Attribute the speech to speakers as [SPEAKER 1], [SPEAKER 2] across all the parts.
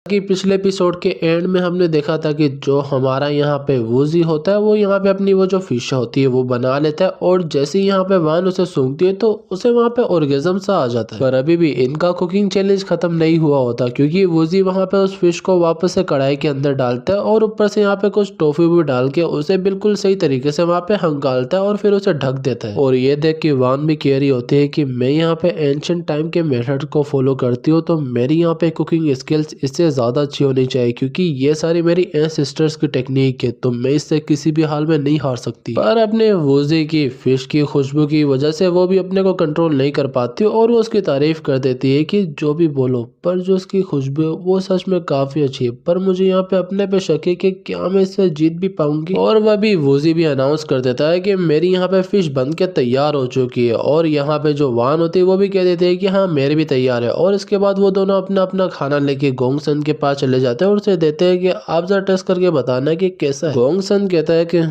[SPEAKER 1] कि पिछले एपिसोड के एंड में हमने देखा था कि जो हमारा यहाँ पे वूजी होता है वो यहाँ पे अपनी वो जो फिश होती है वो बना लेता है और जैसे ही यहाँ पे वान उसे सूंघती है तो उसे वहाँ पे ऑर्गेजम सा आ जाता है। पर अभी भी इनका कुकिंग चैलेंज खत्म नहीं हुआ होता क्योंकि वूजी वहाँ पे उस फिश को वापस से कढ़ाई के अंदर डालता है और ऊपर से यहाँ पे कुछ टोफू भी डाल के उसे बिल्कुल सही तरीके से वहाँ पे हंगालता है और फिर उसे ढक देता है। और ये देख के वान भी कह रही होती है कि मैं यहाँ पे एंशिएंट टाइम के मेथड को फॉलो करती हूँ तो मेरी यहाँ पे कुकिंग स्किल्स इससे ज्यादा अच्छी होनी चाहिए क्योंकि ये सारी मेरी एंसेस्टर्स की टेक्निक है तो मैं इससे किसी भी हाल में नहीं हार सकती। पर अपने वूजी की फिश की खुशबू की वजह से वो भी अपने को कंट्रोल नहीं कर पाती और वो उसकी तारीफ कर देती है कि जो भी बोलो पर जो उसकी खुशबू है वो सच में काफी अच्छी है, पर मुझे यहाँ पे अपने पे शक है कि क्या मैं इससे जीत भी पाऊंगी। और वह भी वूजी भी अनाउंस कर देता है कि मेरी यहाँ पे फिश बन के तैयार हो चुकी है और यहाँ पे जो वान होती है वो भी कह देते हैं कि हाँ मेरे भी तैयार है। और इसके बाद वो दोनों अपना अपना खाना लेके गोंगसन के पास चले जाते हैं और उसे देते हैं कि आप जरा टेस्ट करके बताना कि कैसा है। गोंगसन कहता है कि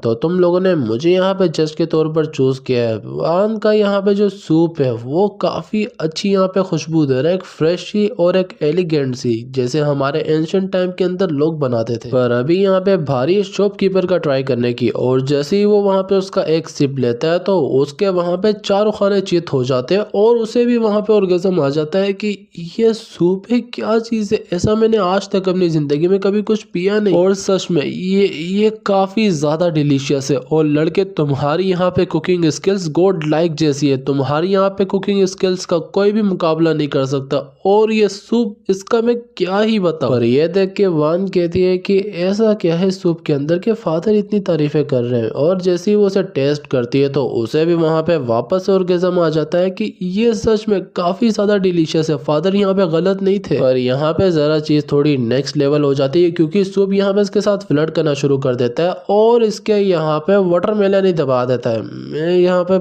[SPEAKER 1] तो तुम लोगों ने मुझे यहाँ पे जज के तौर पर चूज किया है। वान का यहाँ पे जो सूप है वो काफी अच्छी यहाँ पे खुशबू दे रहा है, एक फ्रेश सी और एक एलिगेंट सी जैसे हमारे एंशिएंट टाइम के अंदर लोग बनाते थे। पर अभी यहाँ पे भारी शॉपकीपर का ट्राई करने की और जैसे ही वो वहाँ पे उसका एक सिप लेता है तो उसके वहाँ पे चारों खाने चित हो जाते हैं और उसे भी वहाँ पे ऑर्गेज़म आ जाता है कि ये सूप है, क्या चीज है, ऐसा मैंने आज तक अपनी जिंदगी में कभी कुछ पिया नहीं और सच में ये काफी ज्यादा डिलीशियस है। और लड़के तुम्हारी यहाँ पे कुकिंग स्किल्स गॉड लाइक जैसी है, तुम्हारी यहाँ पे कुकिंग स्किल्स का कोई भी मुकाबला नहीं कर सकता और ये सूप इसका मैं क्या ही बताऊं। पर ये देख के वान कहती है कि ऐसा क्या है सूप के अंदर के फादर इतनी तारीफें कर रहे हैं और जैसे ही वो उसे टेस्ट करती है तो उसे भी वहां पे वापस ऑर्गेज़म आ जाता है कि ये सच में काफी ज्यादा डिलीशियस है, फादर यहाँ पे गलत नहीं थे। पर यहाँ पे जरा चीज थोड़ी नेक्स्ट लेवल हो जाती है क्योंकि सूप यहाँ पे इसके साथ फ्लर्ट करना शुरू कर देता है और इसके यहाँ पे वाटरमेलन ही दबा देता है। मैं यहाँ पे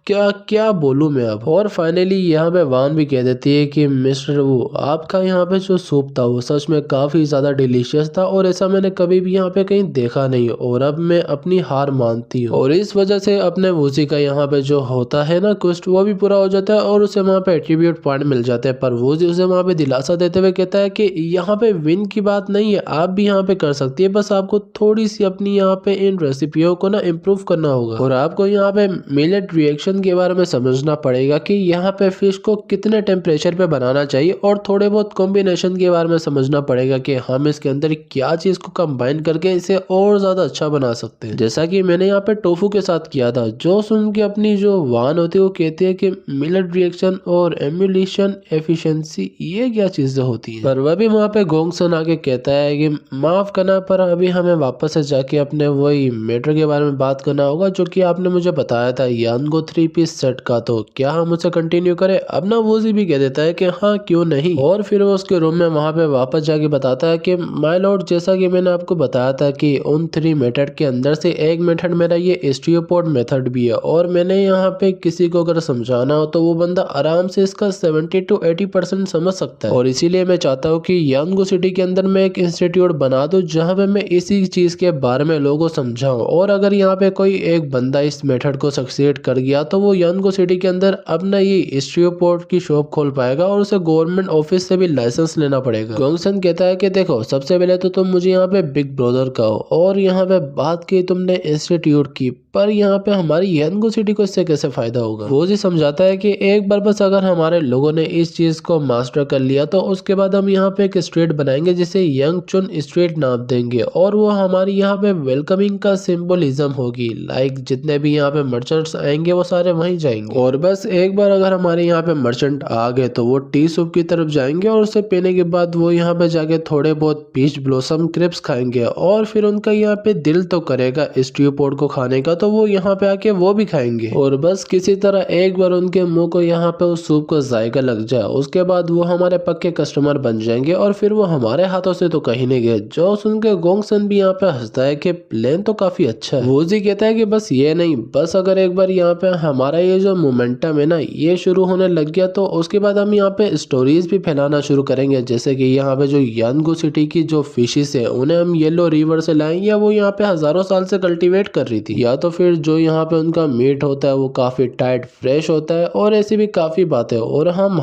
[SPEAKER 1] क्या क्या बोलूं मैं अब। और फाइनली यहाँ पे वान भी कह देती है कि मिस्टर वो आपका यहाँ पे जो सूप था वो सच में काफी ज्यादा डिलीशियस था और ऐसा मैंने कभी भी यहाँ पे कहीं देखा नहीं और अब मैं अपनी हार मानती हूँ। और इस वजह से अपने वूजी का यहाँ पे जो होता है ना क्वेस्ट वो भी पूरा हो जाता है और उसे वहाँ पे एट्रीब्यूट पॉइंट मिल जाते हैं। पर वूजी उसे वहाँ पे दिलासा देते हुए कहता है कि यहाँ पे विन की बात नहीं है, आप भी यहाँ पे कर सकती है, बस आपको थोड़ी सी अपनी यहाँ पे इन रेसिपियों को ना इम्प्रूव करना होगा और आपको यहाँ पे मिलेट रिएक्शन के बारे में समझना पड़ेगा कि यहाँ पे फिश को कितने टेम्परेचर पे बनाना चाहिए और थोड़े बहुत कॉम्बिनेशन के बारे में समझना पड़ेगा कि हम इसके अंदर क्या चीज को कंबाइन करके इसे और ज्यादा अच्छा बना सकते हैं, जैसा कि मैंने यहाँ पे टोफू के साथ किया था। जो सुन के अपनी जो वान होती है वो कहती है कि मिलेट रिएक्शन और एम्यूलेशन एफिशिएंसी ये क्या चीजें होती है। पर वह भी वहाँ पे गोंगसन आके कहता है कि माफ करना पर अभी हमें वापस से जाके अपने वही मैटर के बारे में बात करना होगा जो कि आपने मुझे बताया था यानगो 3 पीस सेट का, तो क्या हम उसे कंटिन्यू करें। अब ना वूजी भी कह देता है कि हाँ क्यों नहीं। और फिर वो उसके रूम में वहां पे वापस जाके बताता है कि माय लॉर्ड जैसा कि मैंने आपको बताया था कि उन 3 मेथड के अंदर से एक मेथड मेरा ये स्टीरियोपोड मेथड भी है और मैंने यहाँ पे किसी को अगर समझाना हो तो वो बंदा आराम से इसका 70 to 80% समझ सकता है। और इसीलिए मैं चाहता हूँ कि यानगो सिटी के अंदर मैं एक इंस्टीट्यूट बना दूं जहाँ पे मैं इसी चीज के बारे में लोगों को समझाऊं और अगर यहाँ पे कोई एक बंदा इस मेथड को सक्सीड कर गया तो वो यानगो सिटी के अंदर अपना ये स्टीरियोपोड की शॉप खोल पाएगा और उसे गवर्नमेंट ऑफिस से भी लाइसेंस लेना पड़ेगा। गोंगसन कहता है कि देखो सबसे पहले तो तुम मुझे यहाँ पे बिग ब्रदर कहो और यहाँ पे बात की तुमने इंस्टीट्यूट की, पर यहाँ पे हमारी यानगो सिटी को इससे कैसे फायदा होगा। वो जी समझाता है कि एक बार बस अगर हमारे लोगों ने इस चीज को मास्टर कर लिया तो उसके बाद हम यहाँ पे एक स्ट्रीट बनाएंगे जिसे यंग चुन स्ट्रीट नाम देंगे और वो हमारी यहाँ पे वेलकमिंग का सिंबलिज्म होगी। लाइक जितने भी यहाँ पे मर्चेंट्स आएंगे वो सारे वहीं जाएंगे और बस एक बार अगर हमारे यहाँ पे मर्चेंट आ गए तो वो टी सूप की तरफ जाएंगे और उसे पीने के बाद वो यहाँ पे जाके थोड़े बहुत पीच ब्लॉसम क्रिप्स खाएंगे और फिर उनका यहाँ पे दिल तो करेगा स्टीरियोपोड को खाने का तो वो यहाँ पे आके वो भी खाएंगे और बस किसी तरह एक बार उनके मुंह को यहाँ पे उस सूप का जायका लग जाए उसके बाद वो हमारे पक्के कस्टमर बन जाएंगे और फिर वो हमारे हाथों से तो कहीं नहीं गए। जो सुन के गोंगसन भी यहाँ पे हंसता है कि प्लान तो काफी अच्छा है। वूजी कहता है कि बस ये नहीं, बस अगर एक बार यहाँ पे हमारा ये जो मोमेंटम है ना ये शुरू होने लग गया तो उसके बाद हम यहाँ पे स्टोरीज भी फैलाना शुरू करेंगे, जैसे कि यहाँ पे जो यानगो सिटी की जो फिशेस है उन्हें हम येलो रिवर से लाएंगे या वो यहाँ पे हजारों साल से कल्टीवेट कर रही थी, या तो फिर जो यहाँ पे उनका मीट होता है वो काफी टाइट फ्रेश होता है और ऐसी भी काफी बातें। और हम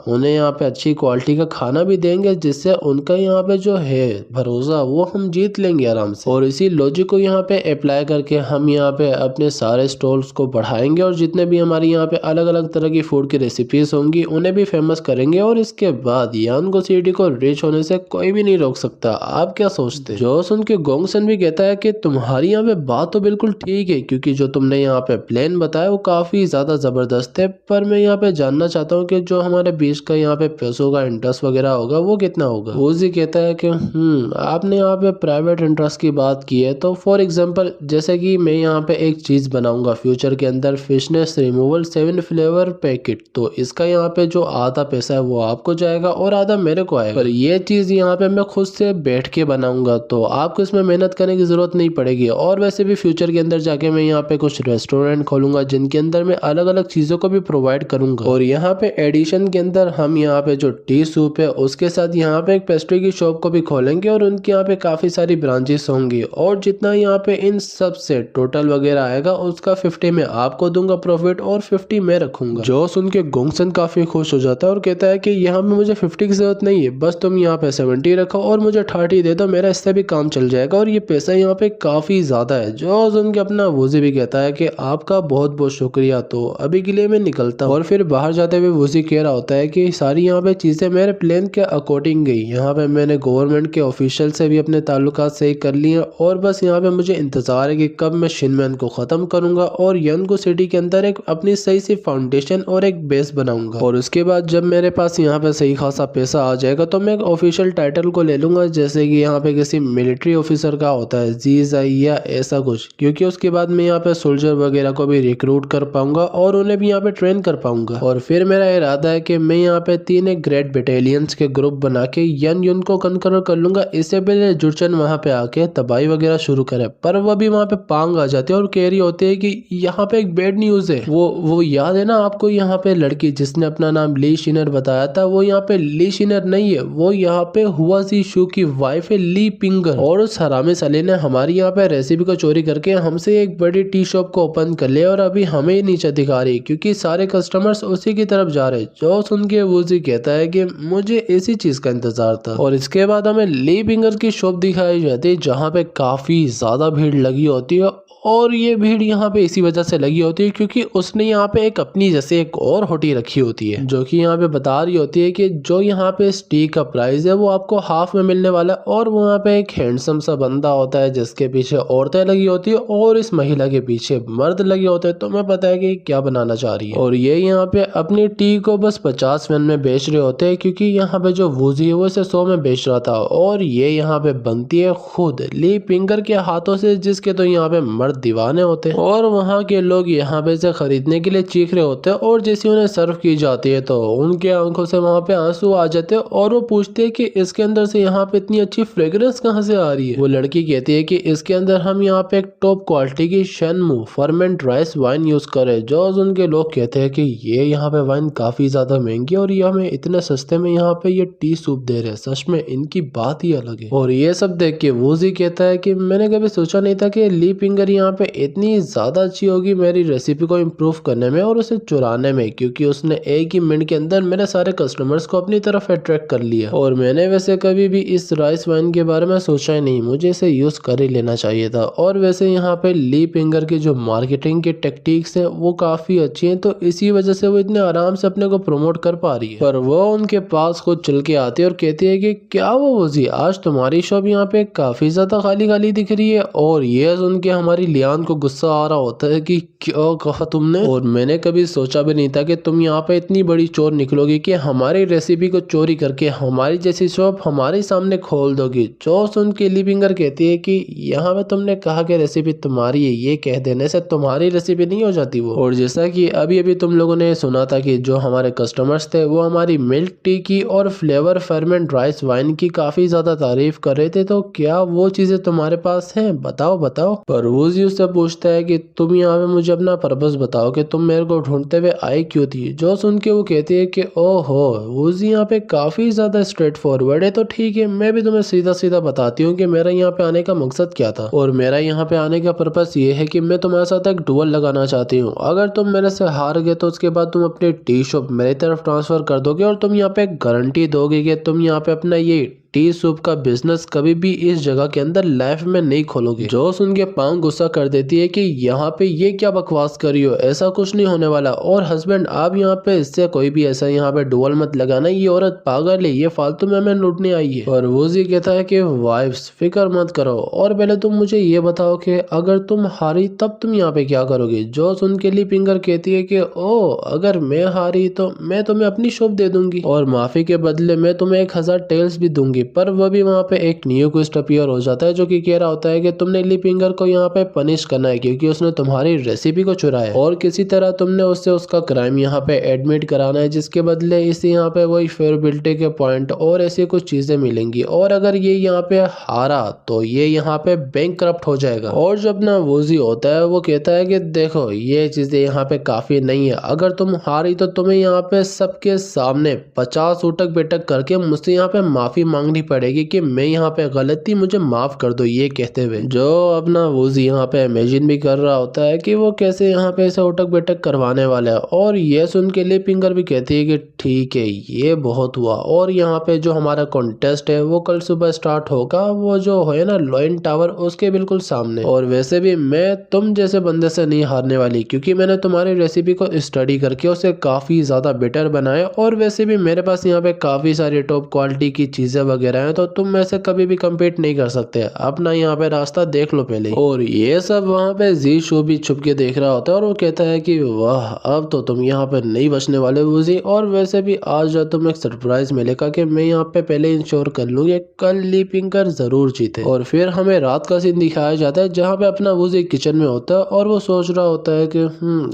[SPEAKER 1] उन्हें यहाँ पे अच्छी क्वालिटी का खाना भी देंगे जिससे उनका यहाँ पे जो है भरोसा वो हम जीत लेंगे आराम से। और इसी लॉजिक को यहाँ पे अप्लाई करके हम यहाँ पे अपने सारे स्टॉल्स को बढ़ाएंगे और जितने भी हमारे यहाँ पे अलग अलग तरह की फूड की रेसिपीज होंगी उन्हें भी फेमस करेंगे और इसके बाद यानगो सिटी को रिच होने से कोई भी नहीं रोक सकता। आप क्या सोचते हैं? जो सुन के गोंगसन भी कहता है कि तुम्हारी यहाँ पे बात तो बिल्कुल ठीक है, क्योंकि जो तुमने यहाँ पे प्लान बताया वो काफी ज्यादा जबरदस्त है, पर मैं यहाँ पे जानना चाहता हूँ कि जो हमारे बीच का यहाँ पे पैसों का इंटरेस्ट वगैरह होगा वो कितना होगा। वोजी कहता है कि आपने यहाँ पे प्राइवेट इंटरेस्ट की बात की है, तो फॉर एग्जाम्पल जैसे कि मैं यहाँ पे एक चीज बनाऊंगा फ्यूचर के अंदर, फिशनेस रिमूवल 7 फ्लेवर पैकेट, तो इसका यहाँ पे जो आधा पैसा है वो आपको जाएगा और आधा मेरे को आएगा। पर ये चीज यहाँ पे मैं खुद से बैठ के बनाऊंगा तो आपको इसमें मेहनत करने की जरूरत नहीं पड़ेगी। और वैसे भी फ्यूचर के अंदर जाके मैं यहाँ पे कुछ रेस्टोरेंट खोलूंगा जिनके अंदर मैं अलग अलग चीजों को भी प्रोवाइड करूंगा। और यहाँ पे एडिशन के अंदर हम यहाँ पे जो टी सूप है उसके साथ यहाँ पे एक पेस्ट्री की शॉप को भी खोलेंगे और उनके यहाँ पे काफी सारी ब्रांचेस होंगी और जितना यहाँ पे इन सब से टोटल वगैरह आएगा उसका 50 मैं आपको दूंगा प्रॉफिट और 50 मैं रखूंगा। जो सुन के गोंगसन काफी खुश हो जाता है और कहता है कि यहाँ पे मुझे 50 की जरूरत नहीं है, बस तुम यहाँ पे 70 रखो और मुझे 30 दे दो, मेरा इससे भी काम चल जाएगा और ये पैसा यहाँ पे काफी ज्यादा है। जो सुन के अपना वोजी भी कहता है कि आपका बहुत बहुत शुक्रिया, तो अभी के लिए मैं निकलता हूँ। और फिर बाहर जाते हुए वोजी कह रहा होता है कि सारी यहाँ पे चीजें मेरे प्लान के अकॉर्डिंग गई, यहाँ पे मैंने गवर्नमेंट के ऑफिशियल से भी अपने ताल्लुकात सही कर लिए और बस यहाँ पे मुझे इंतजार है कि कब मैं शिनमैन को खत्म करूंगा और यानगो सिटी के अंदर एक अपनी सही सी फाउंडेशन और एक बेस बनाऊंगा। और उसके बाद जब मेरे पास यहाँ पे सही खासा पैसा आ जाएगा तो मैं एक ऑफिशियल टाइटल को ले लूंगा, जैसे कि यहाँ पे किसी मिलिट्री ऑफिसर का होता है जीआई या ऐसा कुछ, क्योंकि उसके बाद मैं यहाँ पे सोल्जर वगैरह को भी रिक्रूट कर पाऊंगा और उन्हें भी यहाँ पे ट्रेन कर पाऊंगा। और फिर मेरा इरादा है कि मैं यहाँ पे 3 एक ग्रेट बटालियंस के ग्रुप बना के यन युन को कंकर कर लूंगा। इससे पहले जुर्चन वहां पे आके तबाही वगैरह शुरू करे, पर वो भी वहां पे पांग आ जाती है और कह रही होती है कि यहाँ पे एक बैड न्यूज है। वो याद है ना आपको, यहाँ पे लड़की जिसने अपना नाम ली शिनर बताया था वो यहाँ पे ली शिनर नहीं है, वो यहाँ पे हुआ सी शू की वाइफ है ली पिंगर। और उस हरामी साले ने हमारी यहाँ पे रेसिपी को चोरी करके हमसे एक बड़ी टी शॉप को ओपन कर लिया और अभी हमें ही नीचे दिखा रही क्योंकि सारे कस्टमर्स उसी की तरफ जा रहे। जो सुन के वोजी कहता है कि मुझे इसी चीज का इंतजार था। और इसके बाद हमें ली पिंगर की शॉप दिखाई जाती है जहाँ पे काफी ज्यादा भीड़ लगी होती है और ये भीड़ यहाँ पे इसी वजह से लगी होती है क्योंकि उसने यहाँ पे एक अपनी जैसे एक और होटी रखी होती है जो कि यहाँ पे बता रही होती है कि जो यहाँ पे इस टी का प्राइस है वो आपको हाफ में मिलने वाला है। और वहाँ पे एक हैंडसम सा बंदा होता है जिसके पीछे औरतें लगी होती है और इस महिला के पीछे मर्द लगे होते हैं। तुम्हें पता है कि क्या बनाना चाह रही है और ये यहाँ पे अपनी टी को बस 50 वन में बेच रहे होते हैं क्योंकि यहाँ पे जो वूजी है वो इसे 100 में बेच रहा था। और ये यहाँ पे बनती है खुद ली पिंगर के हाथों से, जिसके तो यहाँ पे मर्द दीवाने होते हैं और वहाँ के लोग यहाँ पे से खरीदने के लिए चीख रहे होते हैं। और जैसे उन्हें सर्व की जाती है तो उनके आंखों से वहाँ पे आंसू आ जाते हैं और वो पूछते हैं कि इसके अंदर से यहाँ पे इतनी अच्छी फ्रेग्रेंस कहाँ से आ रही है। वो लड़की कहती है कि इसके अंदर हम यहाँ पे एक टॉप क्वालिटी की शनमू फर्मेंट राइस वाइन यूज करे। जो उनके लोग कहते हैं कि ये यहाँ पे वाइन काफी ज्यादा महंगी और ये हमें इतने सस्ते में यहाँ पे ये टी सूप दे रहे हैं, सच में इनकी बात ही अलग है। और ये सब देख के वोजी कहता है कि मैंने कभी सोचा नहीं था कि ली पिंगर यहाँ पे इतनी ज्यादा अच्छी होगी मेरी रेसिपी को इम्प्रूव करने में और उसे चुराने में, क्योंकि उसने एक ही मिनट के अंदर मेरे सारे कस्टमर्स को अपनी तरफ अट्रैक्ट कर लिया। और मैंने वैसे कभी भी इस राइस वाइन के बारे में सोचा ही नहीं, मुझे इसे यूज कर ही लेना चाहिए था। और वैसे यहाँ पे ली पिंगर की जो मार्केटिंग की टेक्टिक्स है वो काफी अच्छी है, तो इसी वजह से वो इतने आराम से अपने को प्रमोट कर पा रही है। पर वो उनके पास खुद चल के आती है और कहती है कि क्या वो वोजी आज तुम्हारी शॉप यहाँ पे काफी ज्यादा खाली खाली दिख रही है। और ये सुन के हमारी लियान को गुस्सा आ रहा होता है कि क्या कहा तुमने, और मैंने कभी सोचा भी नहीं था कि तुम यहाँ पे इतनी बड़ी चोर निकलोगी कि हमारी रेसिपी को चोरी करके हमारी जैसी शॉप हमारे सामने खोल दोगी। जो सुन के ली पिंगर कहती है कि यहाँ पे तुमने कहा कि रेसिपी तुम्हारी है, ये कह देने से तुम्हारी रेसिपी नहीं हो जाती वो। और जैसा कि अभी अभी तुम लोगों ने सुना था कि जो हमारे कस्टमर्स थे वो हमारी मिल्क टी की और फ्लेवर फर्मेंट राइस वाइन की काफी ज्यादा तारीफ कर रहे थे, तो क्या वो चीजें तुम्हारे पास हैं? बताओ बताओ। पर वो वूजी उससे पूछता है कि तुम यहाँ पे मुझे अपना पर्पस बताओ कि तुम मेरे को ढूंढते हुए आई क्यों थी। जो सुन के वो कहती है कि ओहो, वूजी यहाँ पे काफी ज्यादा स्ट्रेट फॉरवर्ड है, तो ठीक है मैं भी तुम्हें सीधा सीधा बताती हूँ कि मेरा यहाँ पे आने का मकसद क्या था। और मेरा यहाँ पे आने का पर्पस ये है कि मैं तुम्हारे साथ एक डुअल लगाना चाहती हूँ। अगर तुम मेरे से हार गए तो उसके बाद तुम अपनी टी शॉप मेरी तरफ ट्रांसफर कर दोगे और तुम यहाँ पे गारंटी दोगे कि तुम यहाँ पे अपना ये टी सूप का बिजनेस कभी भी इस जगह के अंदर लाइफ में नहीं खोलोगे। जो सुन के पांग गुस्सा कर देती है कि यहाँ पे ये क्या बकवास कर रही हो, ऐसा कुछ नहीं होने वाला। और हस्बैंड आप यहाँ पे इससे कोई भी ऐसा यहाँ पे डुअल मत लगाना, ये औरत पागल है, ये फालतू में हमें लूटने आई है। और वूजी कहता है कि वाइफ्स फिक्र मत करो, और पहले तुम मुझे ये बताओ कि अगर तुम हारी तब तुम यहाँ पे क्या करोगे। जो सुन के ली फिंगर कहती है कि ओ, अगर मैं हारी तो मैं तुम्हें अपनी शॉप दे दूंगी और माफी के बदले में तुम्हें 1000 टेल्स भी दूंगी। पर वह भी वहाँ पे एक न्यू ट्विस्ट अपीयर हो जाता है जो कि कह रहा होता है कि तुमने ली फिंगर को यहाँ पे पनिश करना है क्योंकि उसने तुम्हारी रेसिपी को चुराया और किसी तरह तुमने उससे उसका क्राइम यहाँ पे एडमिट कराना है, जिसके बदले इसे यहाँ पे वही फेयरबिलिटी के पॉइंट और ऐसी कुछ चीजें मिलेंगी। और अगर ये यहाँ पे हारा तो ये यहाँ पे बैंक करप्ट हो जाएगा। और जो अपना वूजी होता है वो कहता है कि देखो ये चीजें यहाँ पे काफी नहीं है, अगर तुम हारी तो तुम्हें यहाँ पे सबके सामने 50 उठक बैठक करके मुझसे यहाँ पे माफी मांगनी पड़ेगी कि मैं यहाँ पे गलत थी, मुझे माफ कर दो। ये कहते हुए जो अपना वूजी यहाँ पे इमेजिन भी कर रहा होता है कि वो कैसे यहाँ पे ऐसे उठक बैठक करवाने वाला है। और ये सुन के लिप फिंगर भी कहती है कि ठीक है ये बहुत हुआ, और यहाँ पे जो हमारा कॉन्टेस्ट है वो कल सुबह स्टार्ट होगा, वो जो है ना लॉयन टावर उसके बिल्कुल सामने। और वैसे भी मैं तुम जैसे बंदे से नहीं हारने वाली क्योंकि मैंने तुम्हारी रेसिपी को स्टडी करके उसे काफी ज्यादा बेटर बनाया, और वैसे भी मेरे पास यहाँ पे काफी सारी टॉप क्वालिटी की चीजें वगैरह है, तो तुम ऐसे कभी भी कम्पीट नहीं कर सकते, अपना यहाँ पे रास्ता देख लो पहले। और ये सब वहाँ पे जी शो भी छुप के देख रहा होता है और वो कहता है कि वाह अब तो तुम यहाँ पे नहीं बचने वाले वूजी, और वैसे भी आज तुम एक सरप्राइज मिलेगा कि मैं यहाँ पे पहले इंश्योर कर लूंगी कल ली फिंगर जरूर जीते। और फिर हमें रात का सीन दिखाया जाता है जहाँ पे अपना वूजी किचन में होता है और वो सोच रहा होता है कि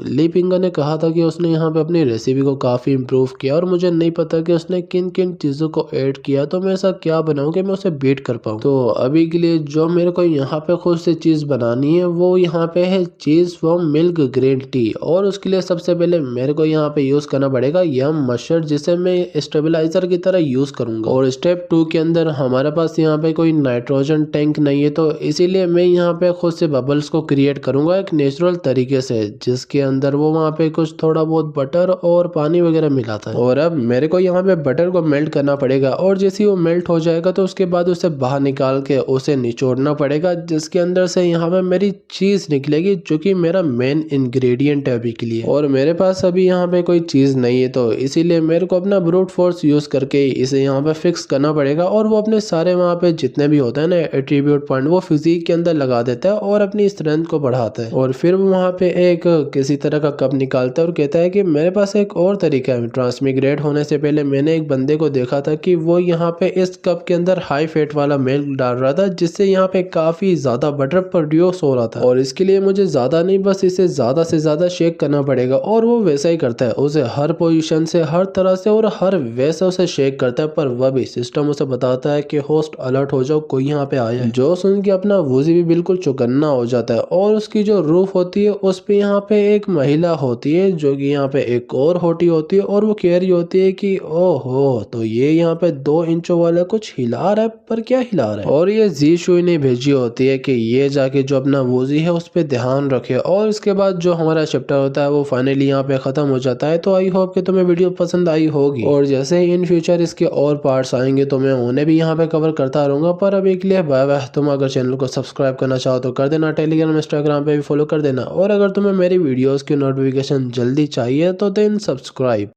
[SPEAKER 1] ली फिंगर ने कहा था कि उसने यहाँ पे अपनी रेसिपी को काफी इम्प्रूव किया और मुझे नहीं पता कि उसने किन किन चीजों को ऐड किया, तो मैं ऐसा क्या बनाऊं कि मैं उसे बीट कर पाऊं। तो अभी के लिए जो मेरे को यहाँ पे खुद से चीज बनानी है वो यहाँ पे है चीज फ्रॉम मिल्क ग्रीन टी, और उसके लिए सबसे पहले मेरे को यहाँ पे यूज करना पड़ेगा यम मस्टर्ड, जिसे मैं स्टेबलाइजर की तरह यूज करूंगा। और स्टेप 2 के अंदर हमारे पास यहाँ पे कोई नाइट्रोजन टैंक नहीं है, तो इसीलिए मैं यहाँ पे खुद से बबल्स को क्रिएट करूंगा एक नेचुरल तरीके से, जिसके अंदर वो वहाँ पे कुछ थोड़ा बहुत बटर और पानी वगैरह मिलाता है। और अब मेरे को यहाँ पे बटर को मेल्ट करना पड़ेगा, और जैसे वो मेल्ट हो जाएगा तो उसके बाद उसे बाहर निकाल के उसे निचोड़ना पड़ेगा, जिसके अंदर से यहाँ पे मेरी चीज निकलेगी जो कि मेरा मेन इंग्रेडिएंट है अभी के लिए। और मेरे पास अभी यहाँ पे कोई चीज नहीं है, तो इसीलिए मेरे को अपना ब्रूट फोर्स यूज करके इसे यहाँ पे फिक्स करना पड़ेगा। और वो अपने सारे वहाँ पे जितने भी होते हैं ना एट्रीब्यूट पॉइंट वो फिजिक के अंदर लगा देता है और अपनी स्ट्रेंथ को बढ़ाता है। और फिर वो वहाँ पे एक किसी तरह का कप निकालता है और कहता है कि मेरे पास एक और तरीका है। ट्रांसमिग्रेट होने से पहले मैंने एक बंदे को देखा था कि वो यहाँ पे इस कप के अंदर हाई फैट वाला मिल्क डाल रहा था, जिससे यहाँ पे काफी ज्यादा बटर प्रोड्यूस हो रहा था। और इसके लिए मुझे ज्यादा नहीं बस इसे ज्यादा से ज्यादा शेक करना पड़ेगा, और वो वैसा ही करता है, उसे हर पोजीशन से हर तरह से और हर वैसा उसे शेक करता है। पर वह भी सिस्टम उसे बताता है कि होस्ट अलर्ट हो जाओ, कोई यहाँ पे आया है। जो सुन के अपना वूजी भी बिल्कुल चौकन्ना हो जाता है, और उसकी जो रूफ होती है उस पे यहाँ पे एक महिला होती है जो कि यहाँ पे एक और होटी होती है, और वो कह रही होती है कि ओहो तो ये यहाँ पे 2 इंचों वाला कुछ हिला रहा है, पर क्या हिला रहा है। और ये जी शुई ने भेजी होती है कि ये जाके जो अपना वूजी है उस पर ध्यान रखे। और इसके बाद जो हमारा चैप्टर होता है वो फाइनली यहाँ पे खत्म हो जाता है। तो आई होप कि तुम्हें वीडियो पसंद आई होगी, और जैसे ही इन फ्यूचर इसके और पार्ट्स आएंगे तो मैं उन्हें भी यहाँ पे कवर करता रहूंगा। पर अभी के लिए बाय बाय। तुम अगर चैनल को सब्सक्राइब करना चाहो तो कर देना, टेलीग्राम इंस्टाग्राम पे भी फॉलो कर देना, और अगर तुम्हें मेरी वीडियोस की नोटिफिकेशन जल्दी चाहिए तो देन सब्सक्राइब।